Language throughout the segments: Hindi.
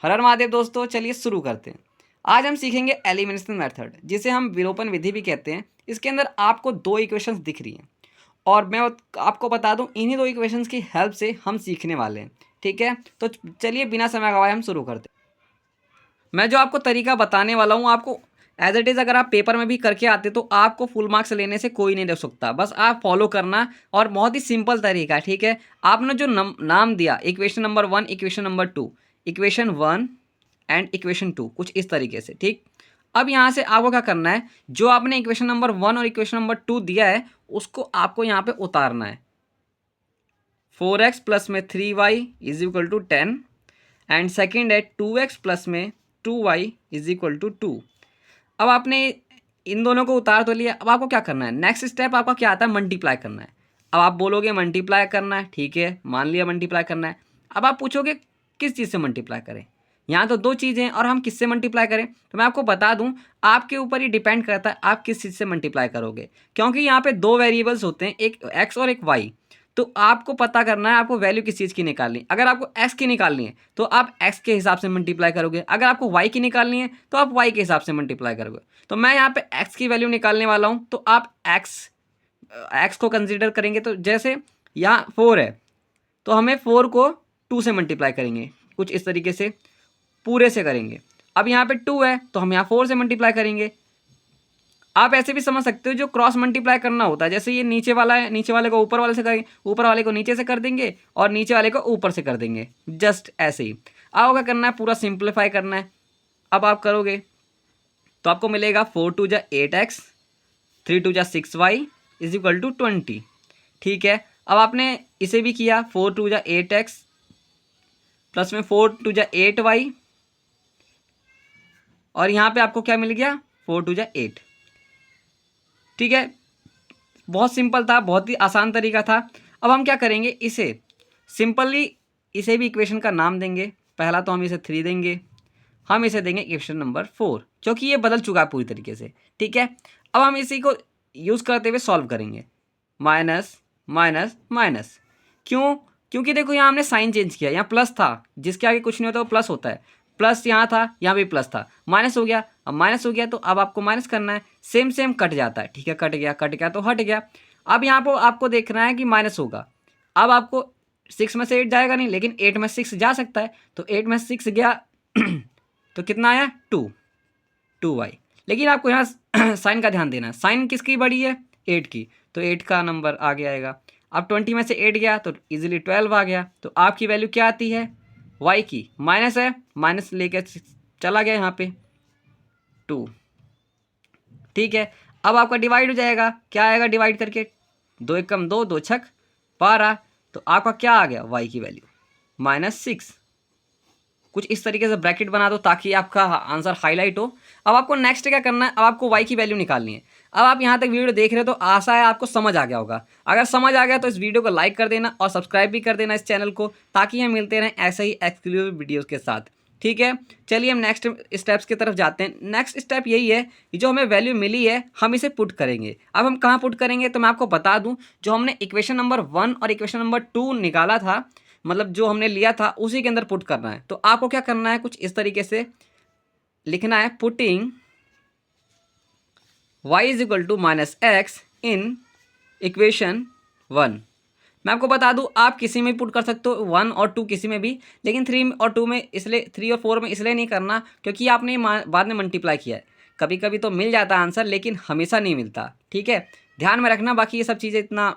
हर हर महादेव दोस्तों, चलिए शुरू करते हैं। आज हम सीखेंगे एलिमिनेशन मेथड, जिसे हम विलोपन विधि भी कहते हैं। इसके अंदर आपको दो इक्वेशंस दिख रही हैं और मैं आपको बता दूं, इन्हीं दो इक्वेशंस की हेल्प से हम सीखने वाले हैं। ठीक है, तो चलिए बिना समय गवाए हम शुरू करते हैं। मैं जो आपको तरीका बताने वाला हूँ, आपको एज इट इज़ अगर आप पेपर में भी करके आते तो आपको फुल मार्क्स लेने से कोई नहीं रोक सकता। बस आप फॉलो करना, और बहुत ही सिंपल तरीका है। ठीक है, आपने जो नाम दिया, equation number 1, equation number 2, equation 1 and equation 2, कुछ इस तरीके से। ठीक, अब यहाँ से आपको क्या करना है, जो आपने इक्वेशन नंबर 1 और इक्वेशन नंबर 2 दिया है उसको आपको यहाँ पे उतारना है। 4x प्लस में 3y is equal to 10 and second है 2x प्लस में 2y इज इक्वल टू 2। अब आपने इन दोनों को उतार तो लिया। अब आपको क्या करना है, नेक्स्ट स्टेप आपका क्या आता है, मल्टीप्लाई करना है। अब आप बोलोगे मल्टीप्लाई करना है, ठीक है, मान लिया मल्टीप्लाई करना है। अब आप पूछोगे किस चीज़ से मल्टीप्लाई करें। यहाँ तो दो चीज़ें हैं और हम किससे मल्टीप्लाई करें, तो मैं आपको बता दूं, आपके ऊपर ही डिपेंड करता है आप किस चीज़ से मल्टीप्लाई करोगे। क्योंकि यहाँ पे दो वेरिएबल्स होते हैं, एक एक्स और एक वाई। तो आपको पता करना है आपको वैल्यू किस चीज़ की निकालनी है। अगर आपको एक्स की निकालनी है तो आप एक्स के हिसाब से मल्टीप्लाई करोगे, अगर आपको वाई की निकालनी है तो आप वाई के हिसाब से मल्टीप्लाई करोगे। तो मैं यहाँ पे एक्स की वैल्यू निकालने वाला हूँ, तो आप एक्स को कंसीडर करेंगे। तो जैसे यहाँ 4 है तो हमें 4 को 2 से मल्टीप्लाई करेंगे, कुछ इस तरीके से पूरे से करेंगे। अब यहाँ पे 2 है तो हम यहाँ 4 से मल्टीप्लाई करेंगे। आप ऐसे भी समझ सकते हो, जो क्रॉस मल्टीप्लाई करना होता है, जैसे ये नीचे वाला है, नीचे वाले को ऊपर वाले से करेंगे, ऊपर वाले को नीचे से कर देंगे और नीचे वाले को ऊपर से कर देंगे, जस्ट ऐसे ही। आपको क्या करना है, पूरा सिंप्लीफाई करना है। अब आप करोगे तो आपको मिलेगा 4 2 जा 8x, 3 2 जा 6y इज इक्वल टू 20। ठीक है, अब आपने इसे भी किया, 4 2 जा 8x प्लस में 4 2 जा 8y, और यहाँ पे आपको क्या मिल गया, 4 2 जा 8। ठीक है, बहुत सिंपल था, बहुत ही आसान तरीका था। अब हम क्या करेंगे, इसे सिंपली इसे भी इक्वेशन का नाम देंगे। पहला तो हम इसे 3 देंगे, हम इसे देंगे इक्वेशन नंबर 4, क्योंकि ये बदल चुका है पूरी तरीके से। ठीक है, अब हम इसी को यूज़ करते हुए सॉल्व करेंगे। माइनस माइनस माइनस, क्यों, क्योंकि देखो यहाँ हमने साइन चेंज किया। यहाँ प्लस था, जिसके आगे कुछ नहीं होता वो प्लस होता है। प्लस यहाँ था, यहाँ भी प्लस था, माइनस हो गया। अब माइनस हो गया तो अब आपको माइनस करना है, सेम सेम कट जाता है। ठीक है, कट गया, कट गया तो हट गया। अब यहाँ पर आपको देखना है कि माइनस होगा। अब आपको 6 में से 8 जाएगा नहीं, लेकिन 8 में 6 जा सकता है, तो 8 में 6 गया तो कितना आया, 2y। लेकिन आपको यहाँ साइन का ध्यान देना है, साइन किसकी बड़ी है, 8 की, तो 8 का नंबर आगे आएगा। अब 20 में से 8 गया तो इजीली 12 आ गया। तो आपकी वैल्यू क्या आती है, y की माइनस है, माइनस लेके चला गया यहाँ पे 2। ठीक है, अब आपका डिवाइड हो जाएगा, क्या आएगा डिवाइड करके, 2 एकम 2, 2 छक 12, तो आपका क्या आ गया, y की वैल्यू -6। कुछ इस तरीके से ब्रैकेट बना दो ताकि आपका आंसर हाईलाइट हो। अब आपको नेक्स्ट क्या करना है, अब आपको y की वैल्यू निकालनी है। अब आप यहाँ तक वीडियो देख रहे हो तो आशा है आपको समझ आ गया होगा। अगर समझ आ गया तो इस वीडियो को लाइक कर देना और सब्सक्राइब भी कर देना इस चैनल को, ताकि हम मिलते रहें ऐसे ही एक्सक्लूसिव वीडियोज़ के साथ। ठीक है, चलिए हम नेक्स्ट स्टेप्स की तरफ जाते हैं। नेक्स्ट स्टेप यही है कि जो हमें वैल्यू मिली है हम इसे पुट करेंगे। अब हम कहाँ पुट करेंगे, तो मैं आपको बता दूँ, जो हमने इक्वेशन नंबर 1 और इक्वेशन नंबर 2 निकाला था, मतलब जो हमने लिया था उसी के अंदर पुट करना है। तो आपको क्या करना है, कुछ इस तरीके से लिखना है, putting y is equal to -x in equation 1। मैं आपको बता दूं, आप किसी में पुट कर सकते हो, 1 और 2 किसी में भी, लेकिन 3 और 2 में इसलिए, 3 और 4 में इसलिए नहीं करना क्योंकि आपने बाद में मल्टीप्लाई किया है। कभी कभी तो मिल जाता है आंसर, लेकिन हमेशा नहीं मिलता। ठीक है, ध्यान में रखना। बाकी ये सब चीज़ें इतना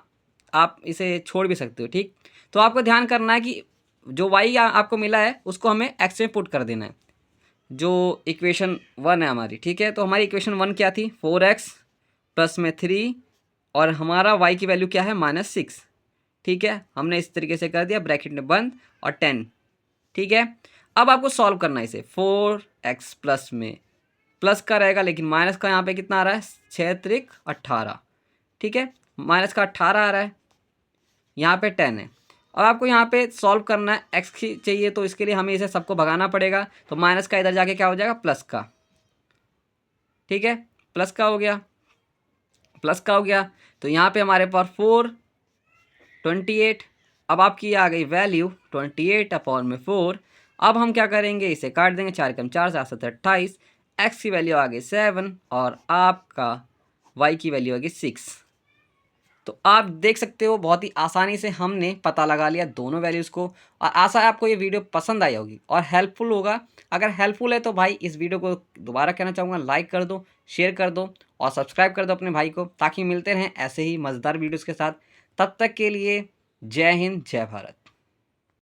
आप इसे छोड़ भी सकते हो। ठीक, तो आपको ध्यान करना है कि जो y आपको मिला है उसको हमें x में पुट कर देना है, जो इक्वेशन 1 है हमारी। ठीक है, तो हमारी इक्वेशन 1 क्या थी, 4x प्लस में 3, और हमारा y की वैल्यू क्या है, -6। ठीक है, हमने इस तरीके से कर दिया, ब्रैकेट में बंद और 10। ठीक है, अब आपको सॉल्व करना है इसे। 4x प्लस में प्लस का रहेगा, लेकिन माइनस का यहाँ पे कितना आ रहा है, 6 त्रिक 18। ठीक है, माइनस का 18 आ रहा है, यहाँ पे 10 है। अब आपको यहाँ पे सॉल्व करना है, एक्स की चाहिए, तो इसके लिए हमें इसे सबको भगाना पड़ेगा। तो माइनस का इधर जाके क्या हो जाएगा, प्लस का। ठीक है, प्लस का हो गया, प्लस का हो गया। तो यहाँ पे हमारे पास 4 28। अब आपकी आ गई वैल्यू 28 अपॉन में 4। अब हम क्या करेंगे, इसे काट देंगे, 4 कम 4 7 7 28, एक्स की वैल्यू आ गई 7 और आपका वाई की वैल्यू आ गई 6। तो आप देख सकते हो बहुत ही आसानी से हमने पता लगा लिया दोनों वैल्यूज़ को। और आशा है आपको ये वीडियो पसंद आई होगी और हेल्पफुल होगा। अगर हेल्पफुल है तो भाई इस वीडियो को दोबारा कहना चाहूँगा, लाइक कर दो, शेयर कर दो और सब्सक्राइब कर दो अपने भाई को, ताकि मिलते रहें ऐसे ही मज़ेदार वीडियोज़ के साथ। तब तक के लिए जय हिंद, जय भारत।